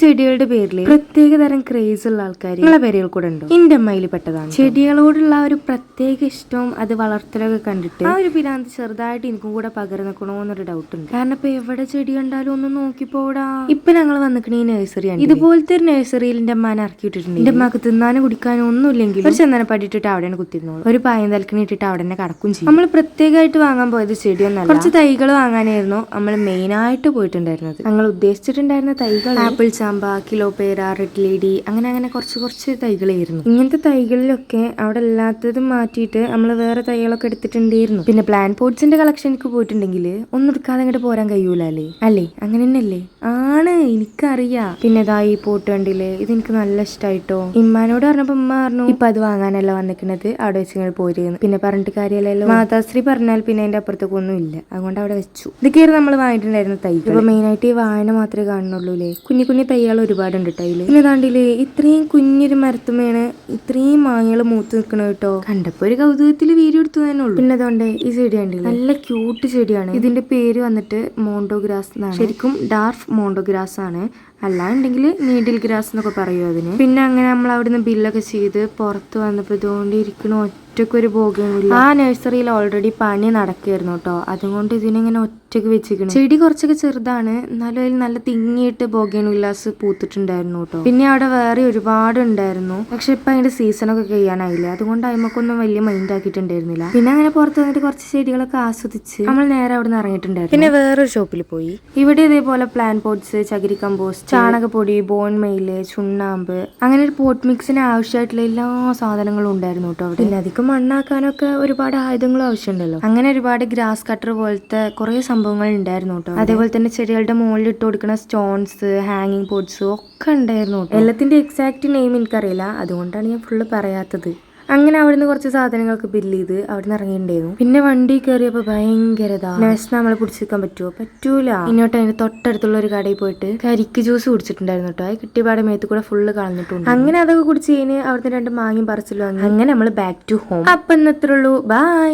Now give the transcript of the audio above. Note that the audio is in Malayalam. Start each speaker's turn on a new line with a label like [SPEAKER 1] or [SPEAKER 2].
[SPEAKER 1] ചെടികളുടെ പേരിൽ പ്രത്യേക തരം ക്രേസ് ഉള്ള ആൾക്കാർ നിങ്ങളെ പേരുകൾ കൂടെ ഉണ്ടോ? എന്റെ അമ്മയിൽ പെട്ടതാണ്. ചെടികളോടുള്ള ഒരു പ്രത്യേക ഇഷ്ടവും അത് വളർത്തലൊക്കെ കണ്ടിട്ട് ആ ഒരു പിരാന്ത് ചെറുതായിട്ട് എനിക്കും കൂടെ പകർന്നിക്കണോന്നൊരു ഡൗട്ട് ഉണ്ട്. കാരണം ഇപ്പൊ എവിടെ ചെടി കണ്ടാലും ഒന്ന് നോക്കിപ്പോടാ. ഇപ്പൊ ഞങ്ങൾ വന്നിക്കണ ഈ നഴ്സറിയാണ്. ഇതുപോലത്തെ ഒരു നഴ്സറിയിൽ എന്റെ അമ്മാനെ ഇറക്കി വിട്ടിട്ടുണ്ട്. എന്റെ അമ്മക്ക് തിന്നാനും കുടിക്കാനും ഒന്നും ഇല്ലെങ്കിൽ ഒരു ചന്ദനപ്പടി ഇട്ടിട്ട് അവിടെയാണ് കുത്തിരുന്നോളൂ. ഒരു പായം തലക്കണി ഇട്ടിട്ട് അവിടെ തന്നെ കടക്കും ചെയ്യും. നമ്മൾ പ്രത്യേകമായിട്ട് വാങ്ങാൻ പോയത് ചെടിയൊന്നല്ല, കുറച്ച് തൈകൾ വാങ്ങാനായിരുന്നു നമ്മൾ മെയിൻ ആയിട്ട് പോയിട്ടുണ്ടായിരുന്നത്. ഞങ്ങൾ ഉദ്ദേശിച്ചിട്ടുണ്ടായിരുന്ന തൈകൾ ആപ്പിൾ ചാമ്പ, കിലോപേര, റെഡ് ലേഡി, അങ്ങനെ കുറച്ച് തൈകളായിരുന്നു. ഇങ്ങനത്തെ തൈകളിലൊക്കെ അവിടെ എല്ലാത്തതും മാറ്റിയിട്ട് നമ്മൾ വേറെ തൈകളൊക്കെ എടുത്തിട്ടുണ്ടായിരുന്നു. പിന്നെ പ്ലാന്റ് പോട്ട്സിന്റെ കളക്ഷനിക്ക് പോയിട്ടുണ്ടെങ്കിൽ ഒന്നും എടുക്കാതെ അങ്ങോട്ട് പോരാൻ കഴിയൂലേ? അല്ലേ? അങ്ങനെ തന്നെയല്ലേ? ആണ്, എനിക്കറിയാം. പിന്നെ ഇതാ ഈ പോട്ട് കണ്ടില്ലേ, ഇത് എനിക്ക് നല്ല ഇഷ്ടമായിട്ടോ. ഇമ്മാനോട് പറഞ്ഞപ്പോ ഉമ്മ പറഞ്ഞു ഇപ്പൊ അത് വാങ്ങാനല്ല വന്നിക്കുന്നത്, അവിടെ വെച്ച് ഇങ്ങനെ പോരുന്നു. പിന്നെ പറഞ്ഞിട്ട് കാര്യമല്ലല്ലോ, മാതാശ്രീ പറഞ്ഞാൽ പിന്നെ അതിന്റെ അപ്പുറത്തേക്ക് ഒന്നും ഇല്ല, അതുകൊണ്ട് അവിടെ വെച്ചു. ഇതൊക്കെയാണ് നമ്മൾ വാങ്ങിയിട്ടുണ്ടായിരുന്ന തൈ. ഇപ്പൊ മെയിൻ ആയിട്ട് ഈ വായന മാത്രമേ കാണുന്നുള്ളൂ അല്ലേ? കുഞ്ഞു തൈകൾ ഒരുപാടുണ്ട് ടൈല്. പിന്നെ താണ്ടില്ലേ ഇത്രയും കുഞ്ഞൊരു മരത്തുമേണ് ഇത്രയും മാങ്ങകൾ മൂത്ത് നിൽക്കണ കേട്ടോ. കണ്ടപ്പോ ഒരു കൗതുകത്തിൽ വീഡിയോ എടുത്തു തന്നെ ഉള്ളൂ. പിന്നെ അതുകൊണ്ട് ഈ ചെടി കണ്ടില്ലേ, നല്ല ക്യൂട്ട് ചെടിയാണ്. ഇതിന്റെ പേര് വന്നിട്ട് മോണ്ടോഗ്രാസ് എന്നാണ്. ശരിക്കും ഡാർഫ് മോണ്ടോഗ്രാസ് ആണ്, അല്ലാണ്ടെങ്കിൽ നീഡിൽ ഗ്രാസ് എന്നൊക്കെ പറയൂ അതിന്. പിന്നെ അങ്ങനെ നമ്മൾ അവിടുന്ന് ബില്ലൊക്കെ ചെയ്ത് പുറത്ത് വന്നപ്പോ ഇതുകൊണ്ടിരിക്കണ ഒറ്റക്കൊരു ബോഗൻവില്ല. ആ നഴ്സറിയിൽ ഓൾറെഡി പണി നടക്കായിരുന്നു കേട്ടോ, അതുകൊണ്ട് ഇതിനിങ്ങനെ ഒറ്റക്ക് വെച്ചിരിക്കണം. ചെടി കുറച്ചൊക്കെ ചെറുതാണ്, എന്നാലും അതിൽ നല്ല തിങ്ങിയിട്ട് ബോഗൻവില്ലാസ് പൂത്തിട്ടുണ്ടായിരുന്നു കേട്ടോ. പിന്നെ അവിടെ വേറെ ഒരുപാട് ഉണ്ടായിരുന്നു, പക്ഷെ ഇപ്പൊ അതിന്റെ സീസണൊക്കെ കഴിയാനായില്ല, അതുകൊണ്ട് അതിമക്കൊന്നും വലിയ മൈൻഡ് ആക്കിയിട്ടുണ്ടായിരുന്നില്ല. പിന്നെ അങ്ങനെ പുറത്ത് വന്നിട്ട് കുറച്ച് ചെടികളൊക്കെ ആസ്വദിച്ച് നമ്മൾ നേരെ അവിടെ നിന്ന് ഇറങ്ങിയിട്ടുണ്ടായിരുന്നു. പിന്നെ വേറൊരു ഷോപ്പിൽ പോയി. ഇവിടെ ഇതേപോലെ പ്ലാൻ പോട്ട്സ്, ചകിരി കമ്പോസ്റ്റ്, ചാണകപ്പൊടി, ബോൺ മെയില്, ചുണ്ണാമ്പ്, അങ്ങനെ ഒരു പോട്ട് മിക്സിന് ആവശ്യമായിട്ടുള്ള എല്ലാ സാധനങ്ങളും ഉണ്ടായിരുന്നു കേട്ടോ അവിടെ. പിന്നെ അധികം മണ്ണാക്കാനൊക്കെ ഒരുപാട് ആയുധങ്ങളും ആവശ്യമുണ്ടല്ലോ. അങ്ങനെ ഒരുപാട് ഗ്രാസ് കട്ടർ പോലത്തെ കുറെ സംഭവങ്ങൾ ഉണ്ടായിരുന്നു കേട്ടോ. അതേപോലെ തന്നെ ചെടികളുടെ മുകളിൽ ഇട്ട് കൊടുക്കുന്ന സ്റ്റോൺസ്, ഹാങ്ങിങ് പോട്ട്സ് ഒക്കെ ഉണ്ടായിരുന്നു കേട്ടോ. എല്ലാത്തിന്റെ എക്സാക്ട് നെയിം എനിക്കറിയില്ല, അതുകൊണ്ടാണ് ഞാൻ ഫുള്ള് പറയാത്തത്. അങ്ങനെ അവിടുന്ന് കുറച്ച് സാധനങ്ങളൊക്കെ ബില്ല് ചെയ്ത് അവിടുന്ന് ഇറങ്ങിയിട്ടുണ്ടായിരുന്നു. പിന്നെ വണ്ടി കയറിയപ്പോ ഭയങ്കരതാ. നഴ്സ് നമ്മളെ പിടിച്ചിരിക്കാൻ പറ്റൂല. ഇങ്ങോട്ട് അതിന്റെ തൊട്ടടുത്തുള്ള ഒരു കടയിൽ പോയിട്ട് കരിക്ക് ജ്യൂസ് കുടിച്ചിട്ടുണ്ടായിരുന്നു കേട്ടോ. അത് കിട്ടിയപാടെ മേത്ത് കൂടെ ഫുള്ള് കളഞ്ഞിട്ടുണ്ട്. അങ്ങനെ അതൊക്കെ കുടിച്ച് കഴിഞ്ഞ് അവിടുന്ന് 2 മാങ്ങയും പറിച്ചിലും വാങ്ങി അങ്ങനെ നമ്മൾ ബാക്ക് ടു ഹോം. അപ്പൊ ഇന്നത്രേ ഉള്ളൂ. ബൈ.